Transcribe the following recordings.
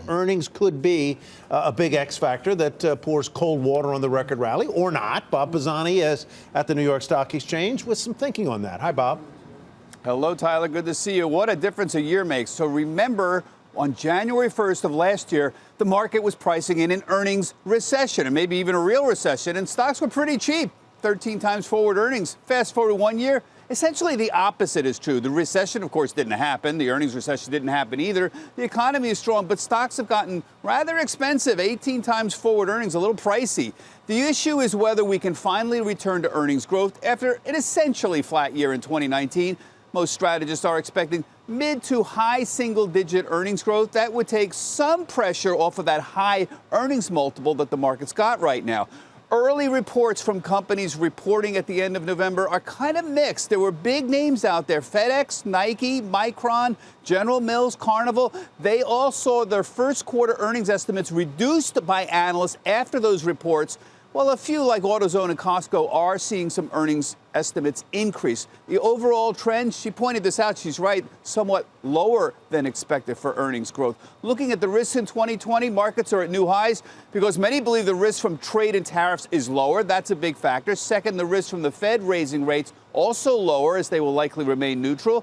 earnings could be a big X factor that pours cold water on the record rally, or not. Bob Pisani is at the New York Stock Exchange with some thinking on that. Hi, Bob. Hello, Tyler. Good to see you. What a difference a year makes. So remember, on January 1st of last year, the market was pricing in an earnings recession and maybe even a real recession, and stocks were pretty cheap, 13 times forward earnings. Fast forward 1 year, essentially the opposite is true. The recession, of course, didn't happen. The earnings recession didn't happen either. The economy is strong, but stocks have gotten rather expensive. 18 times forward earnings, a little pricey. The issue is whether we can finally return to earnings growth after an essentially flat year in 2019. Most strategists are expecting mid to high single-digit earnings growth. That would take some pressure off of that high earnings multiple that the market's got right now. Early reports from companies reporting at the end of November are kind of mixed. There were big names out there: FedEx, Nike, Micron, General Mills, Carnival. They all saw their first quarter earnings estimates reduced by analysts after those reports. Well, a few like AutoZone and Costco are seeing some earnings estimates increase. The overall trend, she pointed this out, she's right, somewhat lower than expected for earnings growth. Looking at the risks in 2020, markets are at new highs because many believe the risk from trade and tariffs is lower. That's a big factor. Second, the risk from the Fed raising rates also lower, as they will likely remain neutral.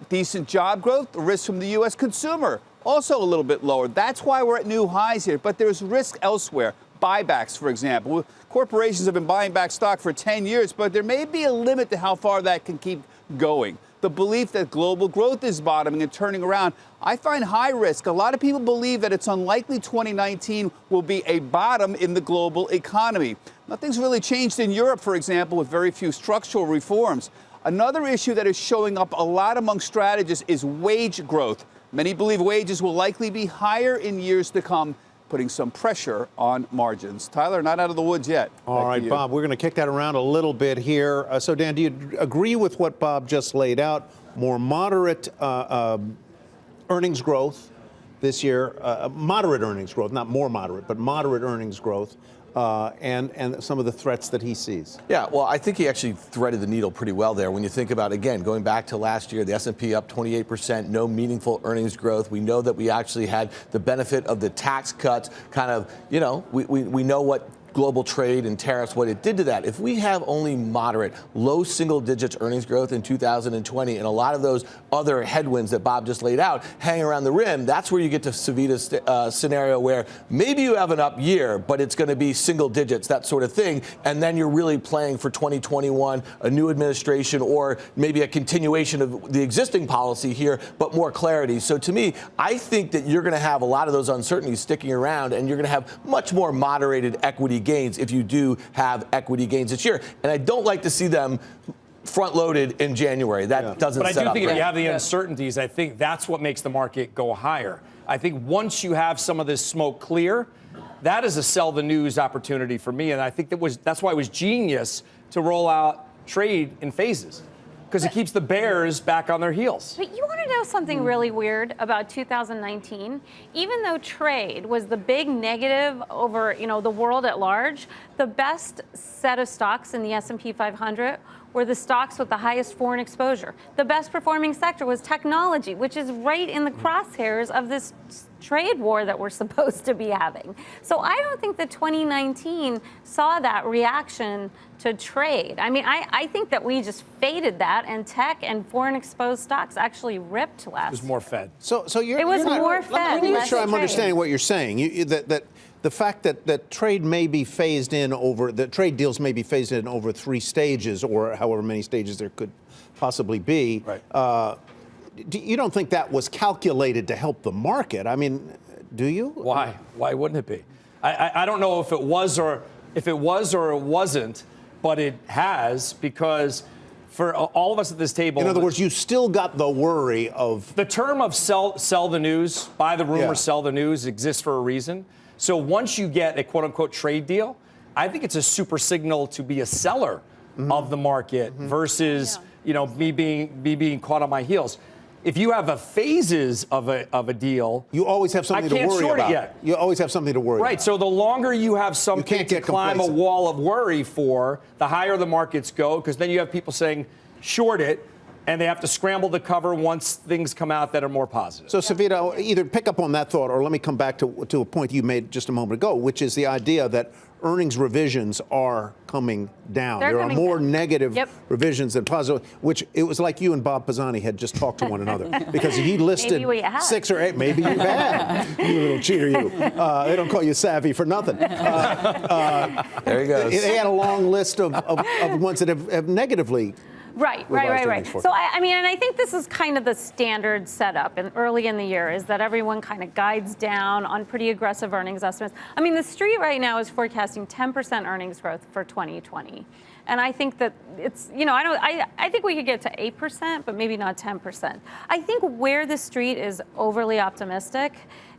Decent job growth, the risk from the U.S. consumer also a little bit lower. That's why we're at new highs here. But there's risk elsewhere. Buybacks, for example. Corporations have been buying back stock for 10 years, but there may be a limit to how far that can keep going. The belief that global growth is bottoming and turning around, I find high risk. A lot of people believe that it's unlikely 2019 will be a bottom in the global economy. Nothing's really changed in Europe, for example, with very few structural reforms. Another issue that is showing up a lot among strategists is wage growth. Many believe wages will likely be higher in years to come, putting some pressure on margins. Tyler, not out of the woods yet. All right, Bob, we're going to kick that around a little bit here. So, Dan, do you agree with what Bob just laid out? More moderate earnings growth this year, moderate earnings growth, not more moderate, but moderate earnings growth, and some of the threats that he sees. Yeah, well, I think he actually threaded the needle pretty well there. When you think about, again, going back to last year, the S&P up 28%, no meaningful earnings growth. We know that we actually had the benefit of the tax cuts. Kind of, you know, we know what global trade and tariffs, what it did to that. If we have only moderate, low single digits earnings growth in 2020 and a lot of those other headwinds that Bob just laid out hang around the rim, that's where you get to Savita's scenario where maybe you have an up year, but it's going to be single digits, that sort of thing. And then you're really playing for 2021, a new administration, or maybe a continuation of the existing policy here, but more clarity. So to me, I think that you're going to have a lot of those uncertainties sticking around, and you're going to have much more moderated equity gains if you do have equity gains this year. And I don't like to see them front-loaded in January. That doesn't set up. But I do think if you have the uncertainties, I think that's what makes the market go higher. I think once you have some of this smoke clear, that is a sell the news opportunity for me. And I think that's why it was genius to roll out trade in phases, because it keeps the bears back on their heels. But you want to know something really weird about 2019? Even though trade was the big negative over, the world at large, the best set of stocks in the S&P 500 were the stocks with the highest foreign exposure. The best performing sector was technology, which is right in the crosshairs of this trade war that we're supposed to be having. So I don't think that 2019 saw that reaction to trade. I mean, I think that we just faded that, and tech and foreign exposed stocks actually ripped last. It was more Fed. So it was more Fed. Let me make sure I'm understanding what you're saying. That the fact that trade may be phased in over, the trade deals may be phased in over 3 stages, or however many stages there could possibly be. Right. You don't think that was calculated to help the market? I mean, do you? Why? Why wouldn't it be? I don't know if it was or it wasn't, but it has, because for all of us at this table. In other words, you still got the worry of. The term of sell the news, buy the rumor, sell the news exists for a reason. So once you get a quote unquote trade deal, I think it's a super signal to be a seller of the market versus, me being caught on my heels. If you have a phases of a deal, you always have something to worry about. I can't short it yet. You always have something to worry about. Right. So the longer you have something to climb a wall of worry for, the higher the markets go, because then you have people saying, short it. and they have to scramble the cover once things come out that are more positive. So, Savita, either pick up on that thought or let me come back to a point you made just a moment ago, which is the idea that earnings revisions are coming down. There are more negative revisions than positive, which it was like you and Bob Pisani had just talked to one another because he listed 6 or 8. Maybe you had. You little cheater, you. They don't call you savvy for nothing. There he goes. They had a long list of ones that have negatively. Right. So, I mean, and I think this is kind of the standard setup early in the year is that everyone kind of guides down on pretty aggressive earnings estimates. I mean, the street right now is forecasting 10% earnings growth for 2020. And I think that it's, I think we could get to 8%, but maybe not 10%. I think where the street is overly optimistic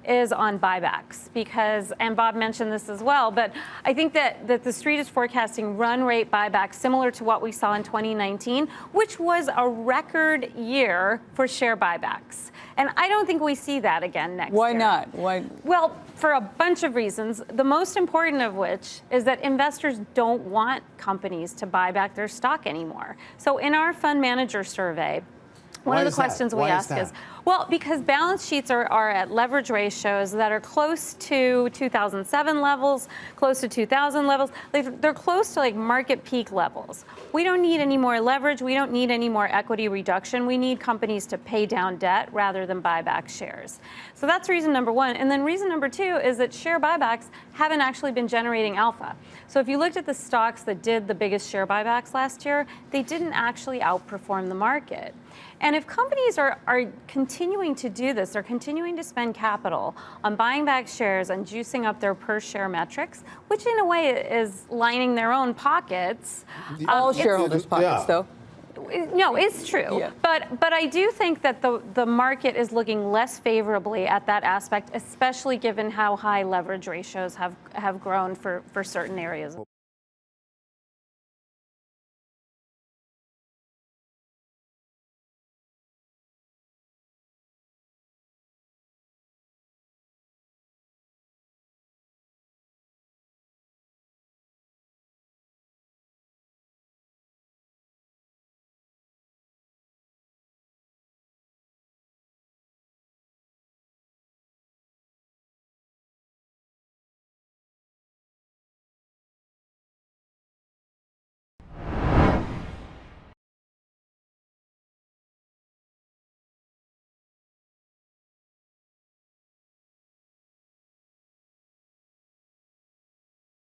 is on buybacks because, and Bob mentioned this as well, but I think that the street is forecasting run rate buybacks similar to what we saw in 2019, which was a record year for share buybacks. And I don't think we see that again next year. Why not? Why? Well, for a bunch of reasons, the most important of which is that investors don't want companies to buy back their stock anymore. So in our fund manager survey, one of the questions we ask is, well, because balance sheets are at leverage ratios that are close to 2007 levels, close to 2000 levels. They're close to like market peak levels. We don't need any more leverage. We don't need any more equity reduction. We need companies to pay down debt rather than buy back shares. So that's reason number one. And then reason number two is that share buybacks haven't actually been generating alpha. So if you looked at the stocks that did the biggest share buybacks last year, they didn't actually outperform the market. And if companies are continuing to do this, they're continuing to spend capital on buying back shares and juicing up their per share metrics, which in a way is lining their own pockets. All shareholders' pockets, though. No, it's true. Yeah. But I do think that the market is looking less favorably at that aspect, especially given how high leverage ratios have grown for certain areas.